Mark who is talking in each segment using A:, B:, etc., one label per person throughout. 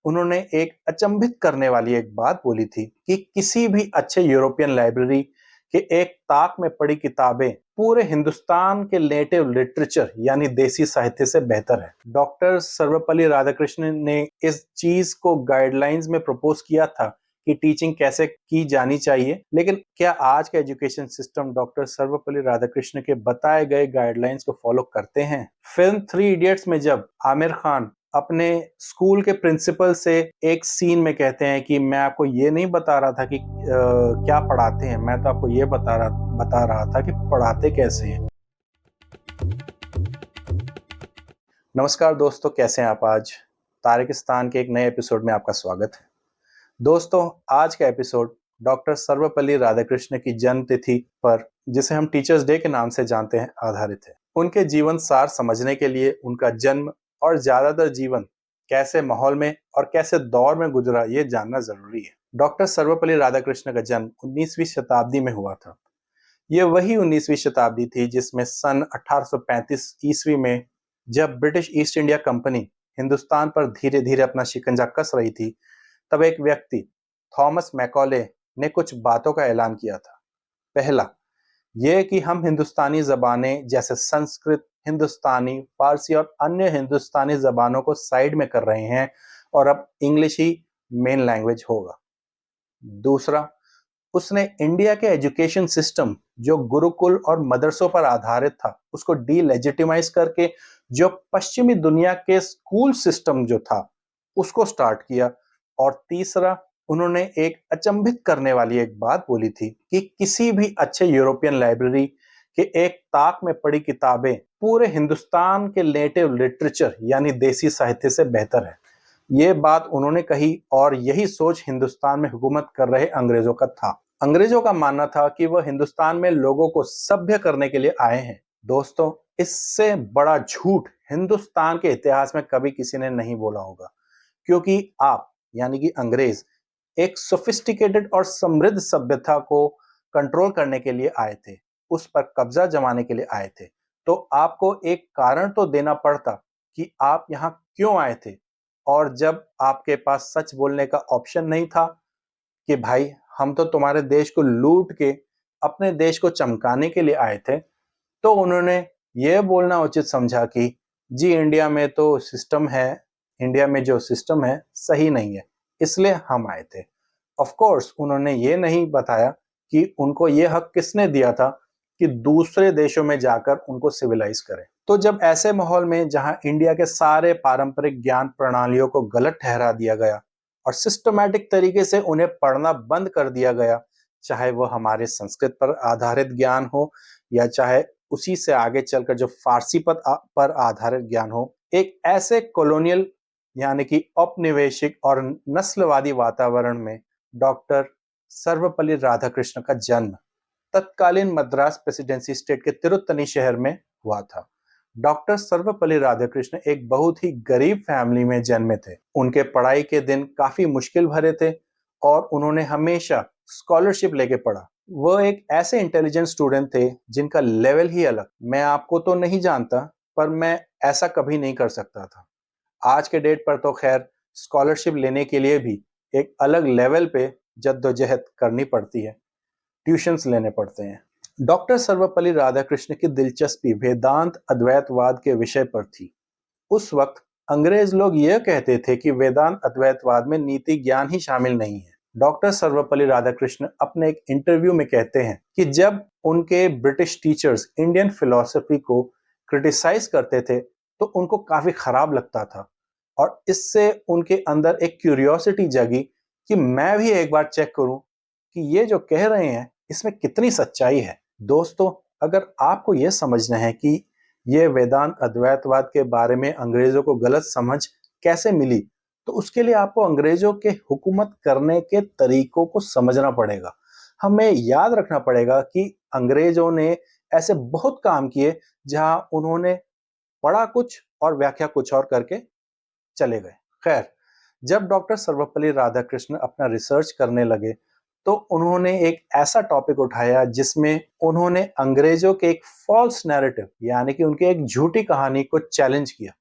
A: उन्होंने एक अचंभित करने वाली एक बात बोली थी कि किसी भी अच्छे यूरोपियन लाइब्रेरी के एक ताक में पड़ी किताबें पूरे हिंदुस्तान के नेटिव लिटरेचर यानी देसी साहित्य से बेहतर है। डॉक्टर सर्वपल्ली राधाकृष्णन ने इस चीज को गाइडलाइंस में प्रपोज किया था कि टीचिंग कैसे की जानी चाहिए, लेकिन क्या आज का education system doctor Sarvepalli Radhakrishnan के बताए गए गाइडलाइंस को फॉलो करते हैं? फिल्म 3 इडियट्स में जब आमिर खान अपने स्कूल के प्रिंसिपल से एक सीन में कहते हैं कि मैं आपको ये नहीं बता रहा था कि क्या पढ़ाते हैं, मैं तो आपको ये बता रहा था कि पढ़ाते कैसे हैं। नमस्कार दोस्तों, कैसे हैं आप? आज तारिकिस्तान के एक नए एपिसोड में आपका स्वागत है। दोस्तों, आज का एपिसोड डॉक्टर सर्वपल्ली राधाकृष्णन की जन्म तिथि पर, जिसे हम टीचर्स डे के नाम से जानते हैं, आधारित है। उनके जीवन सार समझने के लिए उनका जन्म और ज्यादातर जीवन कैसे माहौल में और कैसे दौर में गुजरा, ये जानना जरूरी है। डॉक्टर सर्वपल्ली राधाकृष्णन का जन्म 19वीं शताब्दी में हुआ था। ये वही 19वीं शताब्दी थी जिसमें सन 1835 ईस्वी में, जब British east India company Hindustan पर धीरे धीरे अपना शिकंजा कस रही थी, तब एक व्यक्ति थॉमस मैकॉले ने कुछ बातों का ऐलान किया था। पहला, यह कि हम हिंदुस्तानी जबानें जैसे संस्कृत, हिंदुस्तानी, फारसी और अन्य हिंदुस्तानी जबानों को साइड में कर रहे हैं और अब इंग्लिश ही मेन लैंग्वेज होगा। दूसरा, उसने इंडिया के एजुकेशन सिस्टम जो गुरुकुल और मदरसों पर आधारित था, उसको डीलेजिटिमाइज करके जो पश्चिमी दुनिया के स्कूल सिस्टम जो था, उसको स्टार्ट किया। और तीसरा, उन्होंने एक अचंभित करने वाली एक बात बोली थी कि किसी भी अच्छे यूरोपियन लाइब्रेरी के एक ताक में पड़ी किताबें पूरे हिंदुस्तान के नेटिव लिटरेचर यानी देसी साहित्य से बेहतर है। ये बात उन्होंने कही और यही सोच हिंदुस्तान में हुकूमत कर रहे अंग्रेजों का था। अंग्रेजों का मानना था कि वह हिंदुस्तान में लोगों को सभ्य करने के लिए आए हैं। दोस्तों, इससे बड़ा झूठ हिंदुस्तान के इतिहास में कभी किसी ने नहीं बोला होगा, क्योंकि आप यानी कि अंग्रेज एक सोफिस्टिकेटेड और समृद्ध सभ्यता को कंट्रोल करने के लिए आए थे, उस पर कब्जा जमाने के लिए आए थे। तो आपको एक कारण तो देना पड़ता कि आप यहाँ क्यों आए थे। और जब आपके पास सच बोलने का ऑप्शन नहीं था कि भाई हम तो तुम्हारे देश को लूट के अपने देश को चमकाने के लिए आए थे, तो उन्होंने ये बोलना उचित समझा कि जी इंडिया में तो सिस्टम है, इंडिया में जो सिस्टम है सही नहीं है, इसलिए हम आए थे। ऑफ कोर्स उन्होंने ये नहीं बताया कि उनको ये हक किसने दिया था कि दूसरे देशों में जाकर उनको सिविलाइज करें। तो जब ऐसे माहौल में जहां इंडिया के सारे पारंपरिक ज्ञान प्रणालियों को गलत ठहरा दिया गया और सिस्टमैटिक तरीके से उन्हें पढ़ना बंद कर दिया गया, चाहे वो हमारे संस्कृत पर आधारित ज्ञान हो या चाहे उसी से आगे चलकर जो फारसी पर आधारित ज्ञान हो, एक ऐसे कॉलोनियल यानी कि औपनिवेशिक और नस्लवादी वातावरण में डॉक्टर सर्वपल्ली राधाकृष्णन का जन्म तत्कालीन मद्रास प्रेसिडेंसी स्टेट के तिरुत्तनी शहर में हुआ था। डॉक्टर सर्वपल्ली राधाकृष्णन एक बहुत ही गरीब फैमिली में जन्मे थे। उनके पढ़ाई के दिन काफी मुश्किल भरे थे और उन्होंने हमेशा स्कॉलरशिप लेके पढ़ा। वह एक ऐसे इंटेलिजेंट स्टूडेंट थे जिनका लेवल ही अलग। मैं आपको तो नहीं जानता, पर मैं ऐसा कभी नहीं कर सकता था। आज के डेट पर तो खैर स्कॉलरशिप लेने के लिए भी एक अलग लेवल पे जद्दोजहद करनी पड़ती है, ट्यूशंस लेने पड़ते हैं। डॉक्टर सर्वपल्ली राधाकृष्णन की दिलचस्पी वेदांत अद्वैतवाद के विषय पर थी। उस वक्त अंग्रेज लोग यह कहते थे कि वेदांत अद्वैतवाद में नीति ज्ञान ही शामिल नहीं है। डॉक्टर सर्वपल्ली राधाकृष्णन अपने एक इंटरव्यू में कहते हैं कि जब उनके ब्रिटिश टीचर्स इंडियन फिलॉसफी को क्रिटिसाइज करते थे तो उनको काफी खराब लगता था और इससे उनके अंदर एक क्यूरियोसिटी जगी कि मैं भी एक बार चेक करूं कि ये जो कह रहे हैं इसमें कितनी सच्चाई है। दोस्तों, अगर आपको यह समझना है कि ये वेदांत अद्वैतवाद के बारे में अंग्रेजों को गलत समझ कैसे मिली, तो उसके लिए आपको अंग्रेजों के हुकूमत करने के तरीकों को समझना पड़ेगा। हमें याद रखना पड़ेगा कि अंग्रेजों ने ऐसे बहुत काम किए जहां उन्होंने पढ़ा कुछ और व्याख्या कुछ और करके चले गए। खैर, जब डॉक्टर सर्वपल्ली राधाकृष्णन अपना रिसर्च करने लगे तो उन्होंने एक ऐसा टॉपिक उठाया जिसमें उन्होंने अंग्रेजों के एक फॉल्स नैरेटिव यानी कि उनकी एक झूठी कहानी को चैलेंज किया।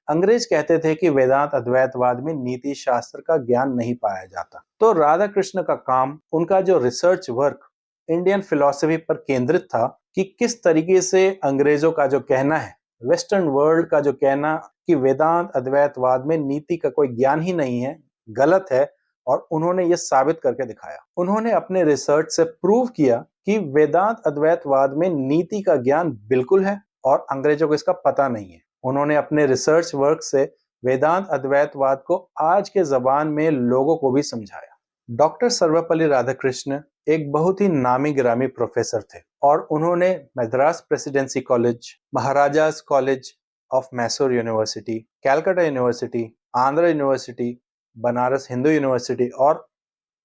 A: अंग्रेज कहते थे कि वेदांत अद्वैतवाद में नीति शास्त्र का ज्ञान नहीं पाया जाता। तो राधा कृष्ण का काम, उनका जो रिसर्च वर्क इंडियन फिलॉसफी पर केंद्रित था कि किस तरीके से अंग्रेजों का जो कहना है, वेस्टर्न वर्ल्ड का जो कहना कि वेदांत अद्वैतवाद में नीति का कोई ज्ञान ही नहीं है, गलत है, और उन्होंने ये साबित करके दिखाया। उन्होंने अपने रिसर्च से प्रूव किया कि वेदांत अद्वैतवाद में नीति का ज्ञान बिल्कुल है और अंग्रेजों को इसका पता नहीं है। उन्होंने अपने रिसर्च वर्क से वेदांत अद्वैतवाद को आज के जबान में लोगों को भी समझाया। डॉक्टर सर्वपल्ली राधाकृष्ण एक बहुत ही नामी गिरामी प्रोफेसर थे और उन्होंने Madras presidency college, Maharaja's college of Mysore university, Calcutta university, Andhra university, Banaras Hindu university और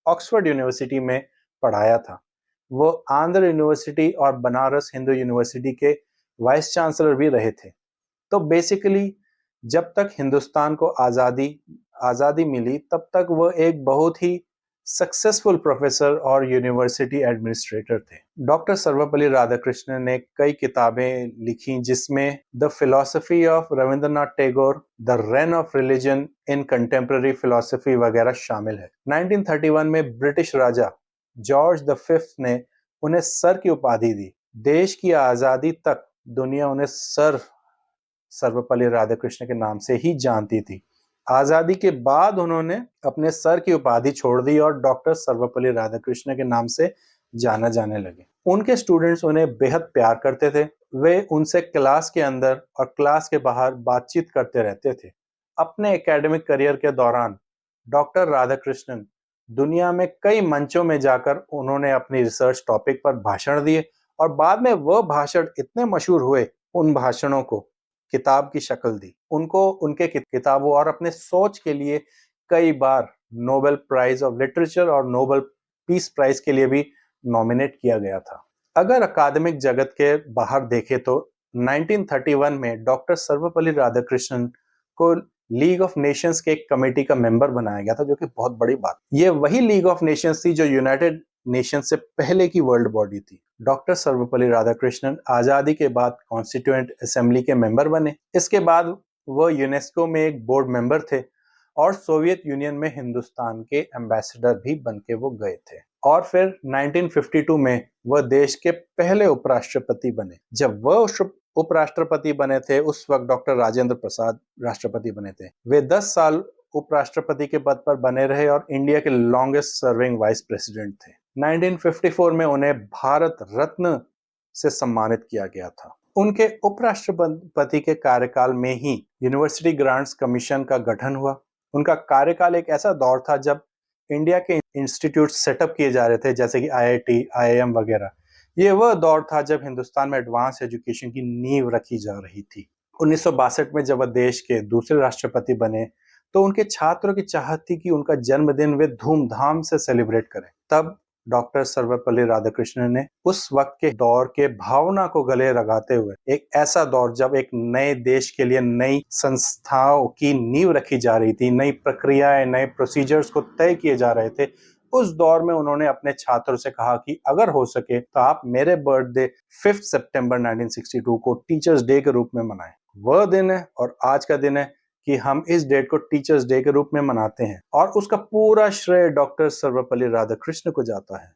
A: ऑक्सफोर्ड यूनिवर्सिटी में पढ़ाया था। वो आंध्र यूनिवर्सिटी और बनारस हिंदू यूनिवर्सिटी के वाइस चांसलर भी रहे थे। तो बेसिकली जब तक हिंदुस्तान को आज़ादी मिली तब तक वो एक बहुत ही सक्सेसफुल प्रोफेसर और यूनिवर्सिटी एडमिनिस्ट्रेटर थे। डॉक्टर सर्वपल्ली राधाकृष्णन ने कई किताबें लिखी जिसमें the philosophy of Rabindranath Tagore, the rain of religion in contemporary philosophy वगैरह शामिल है। 1931 में British Raja George the fifth ने उन्हें सर की उपाधि दी। देश की आज़ादी तक दुनिया उन्हें सर सर्वपल्ली राधाकृष्ण के नाम से ही जानती थी। आजादी के बाद उन्होंने अपने सर की उपाधि छोड़ दी और डॉक्टर सर्वपल्ली राधाकृष्ण के नाम से जाना जाने लगे। उनके स्टूडेंट्स उन्हें बेहद प्यार करते थे। वे उनसे क्लास के अंदर और क्लास के बाहर बातचीत करते रहते थे। अपने एकेडमिक करियर के दौरान डॉक्टर राधाकृष्णन दुनिया में कई मंचों में जाकर उन्होंने अपनी रिसर्च टॉपिक पर भाषण दिए और बाद में वह भाषण इतने मशहूर हुए, उन भाषणों को किताब की शक्ल दी। उनको उनके किताबों और अपने सोच के लिए कई बार नोबेल प्राइज ऑफ लिटरेचर और नोबेल पीस प्राइज के लिए भी नॉमिनेट किया गया था। अगर अकादमिक जगत के बाहर देखें तो 1931 में डॉक्टर सर्वपल्ली राधाकृष्णन को लीग ऑफ नेशंस के एक कमेटी का मेंबर बनाया गया था, जो कि बहुत बड़ी बात। ये वही लीग ऑफ नेशंस थी जो यूनाइटेड नेशन से पहले की वर्ल्ड बॉडी थी। डॉक्टर सर्वपल्ली राधाकृष्णन आजादी के बाद कॉन्स्टिट्यूएंट असेंबली के मेंबर बने। इसके बाद वह यूनेस्को में एक बोर्ड मेंबर थे और सोवियत यूनियन में हिंदुस्तान के एम्बेसडर भी बनके वो गए थे। और फिर 1952 में वह देश के पहले उपराष्ट्रपति बने। जब वह उपराष्ट्रपति बने थे उस वक्त डॉक्टर राजेंद्र प्रसाद राष्ट्रपति बने थे। वे 10 साल उपराष्ट्रपति के पद पर बने रहे और इंडिया के लॉन्गेस्ट सर्विंग वाइस प्रेसिडेंट थे। 1954 में उन्हें भारत रत्न से सम्मानित किया गया था। उनके उपराष्ट्रपति के कार्यकाल में ही यूनिवर्सिटी ग्रांट्स कमीशन का गठन हुआ। उनका कार्यकाल एक ऐसा दौर था जब इंडिया के इंस्टीट्यूट सेटअप किए जा रहे थे, जैसे कि IIT, IIM वगैरह। ये वह दौर था जब हिंदुस्तान में एडवांस एजुकेशन की नींव रखी जा रही थी। 1962 में जब वह देश के दूसरे राष्ट्रपति बने तो उनके छात्रों की चाहत थी कि उनका जन्मदिन वे धूमधाम से सेलिब्रेट करें। तब डॉक्टर सर्वपल्ली राधाकृष्णन ने उस वक्त के दौर के भावना को गले लगाते हुए, एक ऐसा दौर जब एक नए देश के लिए नई संस्थाओं की नींव रखी जा रही थी, नई प्रक्रियाएं, नए प्रोसीजर्स को तय किए जा रहे थे, उस दौर में उन्होंने अपने छात्रों से कहा कि अगर हो सके तो आप मेरे बर्थडे 5 सितंबर 1962 को टीचर्स डे के रूप में मनाएं। वह दिन है और आज का दिन है कि हम इस डेट को टीचर्स डे के रूप में मनाते हैं और उसका पूरा श्रेय डॉक्टर सर्वपल्ली राधाकृष्ण को जाता है।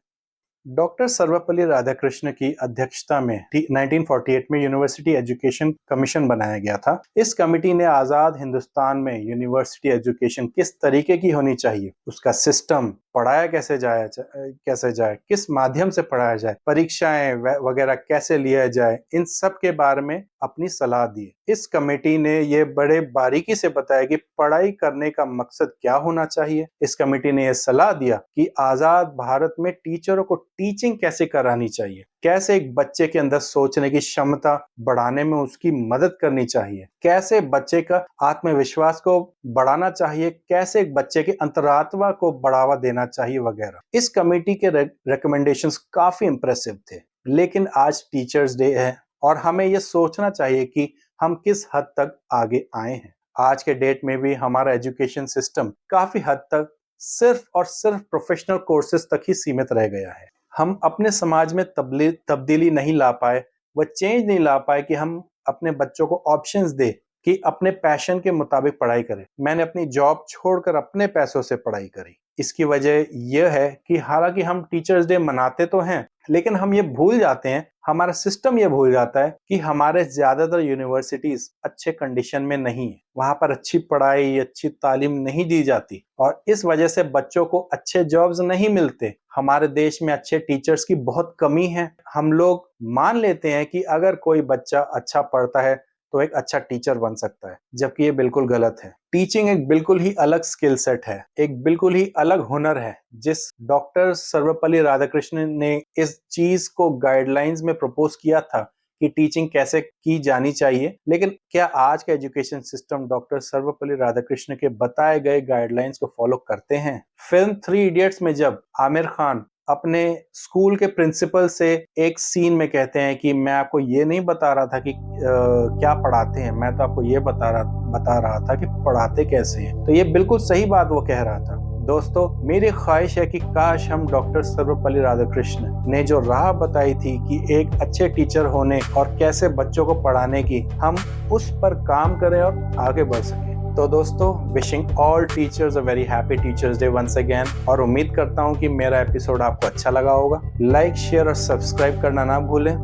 A: डॉक्टर सर्वपल्ली राधाकृष्ण की अध्यक्षता में 1948 में यूनिवर्सिटी एजुकेशन कमीशन बनाया गया था। इस कमेटी ने आजाद हिंदुस्तान में यूनिवर्सिटी एजुकेशन किस तरीके की होनी चाहिए, उसका सिस्टम, पढ़ाया कैसे जाए, किस माध्यम से पढ़ाया जाए, परीक्षाएं वगैरह कैसे लिया जाए, इन सब के बारे में अपनी सलाह दी। इस कमेटी ने ये बड़े बारीकी से बताया कि पढ़ाई करने का मकसद क्या होना चाहिए। इस कमेटी ने यह सलाह दिया कि आजाद भारत में टीचरों को टीचिंग कैसे करानी चाहिए, कैसे एक बच्चे के अंदर सोचने की क्षमता बढ़ाने में उसकी मदद करनी चाहिए, कैसे बच्चे का आत्मविश्वास को बढ़ाना चाहिए, कैसे एक बच्चे के अंतरात्मा को बढ़ावा देना चाहिए वगैरह। इस कमेटी के रिकमेंडेशंस काफी इंप्रेसिव थे। लेकिन आज टीचर्स डे है और हमें यह सोचना चाहिए कि हम किस हद तक आगे आए हैं। आज के डेट में भी हमारा एजुकेशन सिस्टम काफी हद तक सिर्फ और सिर्फ प्रोफेशनल कोर्सेज तक ही सीमित रह गया है। हम अपने समाज में तब्दीली नहीं ला पाए, वह चेंज नहीं ला पाए कि हम अपने बच्चों को ऑप्शंस दे कि अपने पैशन के मुताबिक पढ़ाई करें। मैंने अपनी जॉब छोड़कर अपने पैसों से पढ़ाई करी। इसकी वजह यह है कि हालांकि हम टीचर्स डे मनाते तो हैं, लेकिन हम ये भूल जाते हैं, हमारा सिस्टम ये भूल जाता है कि हमारे ज्यादातर यूनिवर्सिटीज अच्छे कंडीशन में नहीं है। वहां पर अच्छी पढ़ाई, अच्छी तालीम नहीं दी जाती और इस वजह से बच्चों को अच्छे जॉब्स नहीं मिलते। हमारे देश में अच्छे टीचर्स की बहुत कमी है। हम लोग मान लेते हैं कि अगर कोई बच्चा अच्छा पढ़ता है तो एक अच्छा टीचर बन सकता है, जबकि ये बिल्कुल गलत है। टीचिंग एक बिल्कुल ही अलग स्किल सेट है, एक बिल्कुल ही अलग हुनर है, जिस डॉक्टर सर्वपल्ली राधाकृष्णन ने इस चीज को गाइडलाइंस में प्रपोज किया था कि टीचिंग कैसे की जानी चाहिए। लेकिन क्या आज का education system doctor Sarvepalli Radhakrishnan के बताए गए गाइडलाइंस को फॉलो करते हैं? फिल्म 3 इडियट्स में जब आमिर खान अपने स्कूल के प्रिंसिपल से एक सीन में कहते हैं कि मैं आपको ये नहीं बता रहा था कि क्या पढ़ाते हैं, मैं तो आपको ये बता रहा था कि पढ़ाते कैसे हैं, तो ये बिल्कुल सही बात वो कह रहा था। दोस्तों, मेरी ख्वाहिश है कि काश हम डॉक्टर सर्वपल्ली राधाकृष्णन ने जो राह बताई थी कि एक अच्छे टीचर होने और कैसे बच्चों को पढ़ाने की, हम उस पर काम करें और आगे बढ़ सकें। तो दोस्तों, wishing all teachers a very happy teachers day once again, और उम्मीद करता हूं कि मेरा एपिसोड आपको अच्छा लगा होगा। लाइक, शेयर और सब्सक्राइब करना ना भूलें।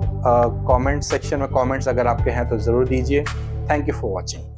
A: कमेंट सेक्शन में कमेंट्स अगर आपके हैं तो जरूर दीजिए। Thank you for watching.